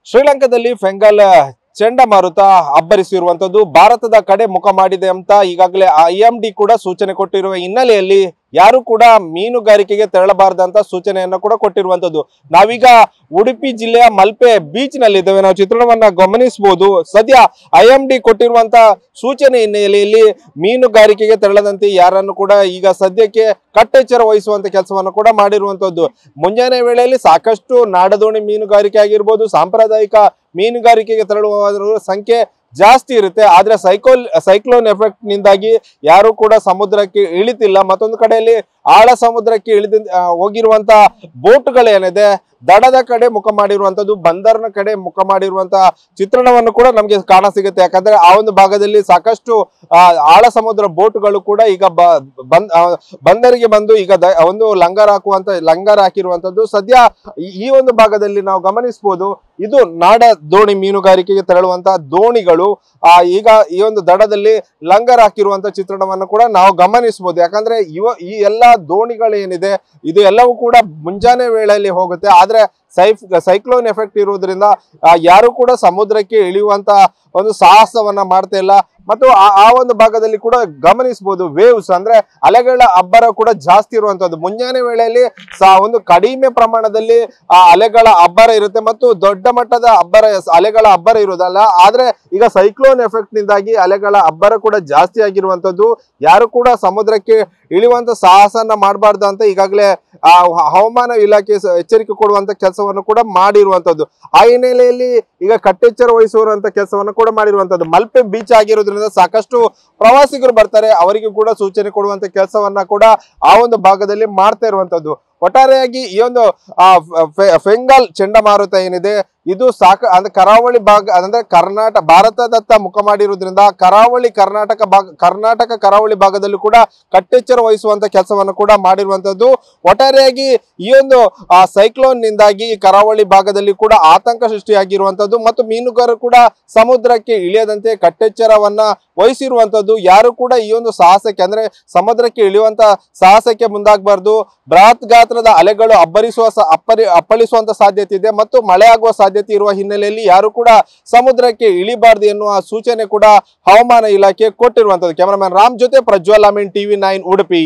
ಶ್ರೀಲಂಕಾದಲ್ಲಿ ಫೆಂಗಲ್ ಚಂಡಮಾರುತ ಅಬ್ಬರಿಸಿರುವಂತದ್ದು ಭಾರತದ ಕಡೆ ಮುಖ ಮಾಡಿದೆ ಅಂತ ಈಗಾಗಲೇ IMD ಕೂಡ ಸೂಚನೆ ಕೊಟ್ಟಿರುವ ಹಿನ್ನೆಲೆಯಲ್ಲಿ ಯಾರು ಕೂಡ ಮೀನುಗಾರಿಕೆಗೆ ತೆರಳಬಾರದಂತ ಸೂಚನೆಯನ್ನು ಕೂಡ ಕೊಟ್ಟಿರುವಂತದ್ದು. ನಾವೀಗ ಉಡುಪಿ ಜಿಲ್ಲೆಯ ಮಲ್ಪೆ ಬೀಚ್ ನಲ್ಲಿ ಇದ್ದೇವೆ. ನಾವು ಚಿತ್ರಣವನ್ನ ಗಮನಿಸಬಹುದು. ಸದ್ಯ IMD ಕೊಟ್ಟಿರುವಂತ ಸೂಚನೆ ಹಿನ್ನೆಲೆಯಲ್ಲಿ ಮೀನುಗಾರಿಕೆಗೆ ತೆರಳದಂತೆ ಯಾರನ್ನು ಕೂಡ ಈಗ ಸದ್ಯಕ್ಕೆ ಕಟ್ಟೆಚ್ಚರ ವಹಿಸುವಂತ ಕೆಲಸವನ್ನು ಕೂಡ ಮಾಡಿರುವಂತದ್ದು. ಮುಂಜಾನೆ ವೇಳೆಯಲ್ಲಿ ಸಾಕಷ್ಟು ನಾಡದೋಣಿ ಮೀನುಗಾರಿಕೆ ಆಗಿರ್ಬೋದು, ಸಾಂಪ್ರದಾಯಿಕ ಮೀನುಗಾರಿಕೆಗೆ ತೆರಳುವ ಸಂಖ್ಯೆ ಜಾಸ್ತಿ ಇರುತ್ತೆ. ಆದ್ರೆ ಸೈಕ್ಲೋನ್ ಎಫೆಕ್ಟ್ ನಿಂದಾಗಿ ಯಾರು ಕೂಡ ಸಮುದ್ರಕ್ಕೆ ಇಳಿತಿಲ್ಲ. ಮತ್ತೊಂದು ಕಡೆಯಲ್ಲಿ ಆಳ ಸಮುದ್ರಕ್ಕೆ ಹೋಗಿರುವಂತ ಬೋಟ್ಗಳೇನಿದೆ ದಡದ ಕಡೆ ಮುಖ ಮಾಡಿರುವಂತದ್ದು, ಬಂದರ್ನ ಕಡೆ ಮುಖ ಮಾಡಿರುವಂತ ಚಿತ್ರಣವನ್ನು ಕೂಡ ನಮ್ಗೆ ಕಾಣ ಸಿಗುತ್ತೆ. ಯಾಕಂದ್ರೆ ಆ ಒಂದು ಭಾಗದಲ್ಲಿ ಸಾಕಷ್ಟು ಆಳ ಸಮುದ್ರ ಬೋಟ್ಗಳು ಕೂಡ ಈಗ ಬಂದರಿಗೆ ಬಂದು ಈಗ ಒಂದು ಲಂಗರ್ ಹಾಕಿರುವಂತದ್ದು. ಸದ್ಯ ಈ ಒಂದು ಭಾಗದಲ್ಲಿ ನಾವು ಗಮನಿಸಬಹುದು, ಇದು ನಾಡ ದೋಣಿ ಮೀನುಗಾರಿಕೆಗೆ ತೆರಳುವಂತ ದೋಣಿಗಳು ಈಗ ಈ ಒಂದು ದಡದಲ್ಲಿ ಲಂಗರ್ ಹಾಕಿರುವಂತ ಚಿತ್ರಣವನ್ನು ಕೂಡ ನಾವು ಗಮನಿಸಬಹುದು. ಯಾಕಂದ್ರೆ ಈ ಎಲ್ಲಾ ದೋಣಿಗಳೇನಿದೆ ಇದು ಎಲ್ಲವೂ ಕೂಡ ಮುಂಜಾನೆ ವೇಳೆಯಲ್ಲಿ ಹೋಗುತ್ತೆ. ಆದ್ರೆ ಸೈಕ್ಲೋನ್ ಎಫೆಕ್ಟ್ ಇರುವುದರಿಂದ ಯಾರು ಕೂಡ ಸಮುದ್ರಕ್ಕೆ ಇಳಿಯುವಂತ ಒಂದು ಸಾಹಸವನ್ನ ಮಾಡ್ತಾ ಇಲ್ಲ. ಮತ್ತು ಆ ಒಂದು ಭಾಗದಲ್ಲಿ ಕೂಡ ಗಮನಿಸಬಹುದು, ವೇವ್ಸ್ ಅಂದ್ರೆ ಅಲೆಗಳ ಅಬ್ಬರ ಕೂಡ ಜಾಸ್ತಿ ಇರುವಂತದ್ದು. ಮುಂಜಾನೆ ವೇಳೆಯಲ್ಲಿ ಒಂದು ಕಡಿಮೆ ಪ್ರಮಾಣದಲ್ಲಿ ಅಲೆಗಳ ಅಬ್ಬರ ಇರುತ್ತೆ ಮತ್ತು ದೊಡ್ಡ ಮಟ್ಟದ ಅಲೆಗಳ ಅಬ್ಬರ ಇರುವುದಲ್ಲ. ಆದ್ರೆ ಈಗ ಸೈಕ್ಲೋನ್ ಎಫೆಕ್ಟ್ ನಿಂದಾಗಿ ಅಲೆಗಳ ಅಬ್ಬರ ಕೂಡ ಜಾಸ್ತಿ ಆಗಿರುವಂತದ್ದು. ಯಾರು ಕೂಡ ಸಮುದ್ರಕ್ಕೆ ಇಳಿಯುವಂತ ಸಾಹಸನ ಮಾಡಬಾರ್ದು ಅಂತ ಈಗಾಗಲೇ ಹವಾಮಾನ ಇಲಾಖೆ ಎಚ್ಚರಿಕೆ ಕೊಡುವಂತ ಕೆಲಸವನ್ನು ಕೂಡ ಮಾಡಿರುವಂತದ್ದು. ಆ ಹಿನ್ನೆಲೆಯಲ್ಲಿ ಈಗ ಕಟ್ಟೆಚ್ಚರ ವಹಿಸುವಂತ ಕೆಲಸವನ್ನು ಕೂಡ ಮಾಡಿರುವಂತದ್ದು. ಮಲ್ಪೆ ಬೀಚ್ ಆಗಿರೋದ್ರಿಂದ ಸಾಕಷ್ಟು ಪ್ರವಾಸಿಗರು ಬರ್ತಾರೆ, ಅವರಿಗೂ ಕೂಡ ಸೂಚನೆ ಕೊಡುವಂತ ಕೆಲಸವನ್ನ ಕೂಡ ಆ ಒಂದು ಭಾಗದಲ್ಲಿ ಮಾಡ್ತಾ ಇರುವಂತದ್ದು. ಒಟ್ಟಾರೆಯಾಗಿ ಈ ಒಂದು ಫೆಂಗಲ್ ಚಂಡಮಾರುತ ಏನಿದೆ ಇದು ಅಂದ್ರೆ ಕರಾವಳಿ ಭಾಗ ಅಂದ್ರೆ ಭಾರತದತ್ತ ಮುಖ ಮಾಡಿರುವುದರಿಂದ ಕರ್ನಾಟಕ ಕರಾವಳಿ ಭಾಗದಲ್ಲೂ ಕೂಡ ಕಟ್ಟೆಚ್ಚರ ವಹಿಸುವಂತ ಕೆಲಸವನ್ನು ಕೂಡ ಮಾಡಿರುವಂತದ್ದು. ಒಟ್ಟಾರೆಯಾಗಿ ಈ ಒಂದು ಸೈಕ್ಲೋನ್ ನಿಂದಾಗಿ ಕರಾವಳಿ ಭಾಗದಲ್ಲಿ ಕೂಡ ಆತಂಕ ಸೃಷ್ಟಿಯಾಗಿರುವಂತದ್ದು ಮತ್ತು ಮೀನುಗಾರರು ಕೂಡ ಸಮುದ್ರಕ್ಕೆ ಇಳಿಯದಂತೆ ಕಟ್ಟೆಚ್ಚರವನ್ನ ವಹಿಸಿರುವಂತದ್ದು. ಯಾರು ಕೂಡ ಈ ಒಂದು ಸಾಹಸಕ್ಕೆ ಅಂದ್ರೆ ಸಮುದ್ರಕ್ಕೆ ಇಳಿಯುವಂತ ಸಾಹಸಕ್ಕೆ ಮುಂದಾಗಬಾರ್ದು. ಬೃಹತ್ ಗಾತ್ರದ ಅಲೆಗಳು ಅಪ್ಪಳಿಸುವಂತ ಸಾಧ್ಯತೆ ಇದೆ ಮತ್ತು ಮಳೆ ಆಗುವ ಸಾಧ್ಯತೆ ಇರುವ ಹಿನ್ನೆಲೆಯಲ್ಲಿ ಯಾರು ಕೂಡ ಸಮುದ್ರಕ್ಕೆ ಇಳಿಬಾರ್ದು ಎನ್ನುವ ಸೂಚನೆ ಕೂಡ ಹವಾಮಾನ ಇಲಾಖೆ ಕೊಟ್ಟಿರುವಂತದ್ದು. ಕ್ಯಾಮರಾಮನ್ ರಾಮ್ ಜೊತೆ ಪ್ರಜ್ವಲ್ ಅಮೀನ್, TV9 ಉಡುಪಿ.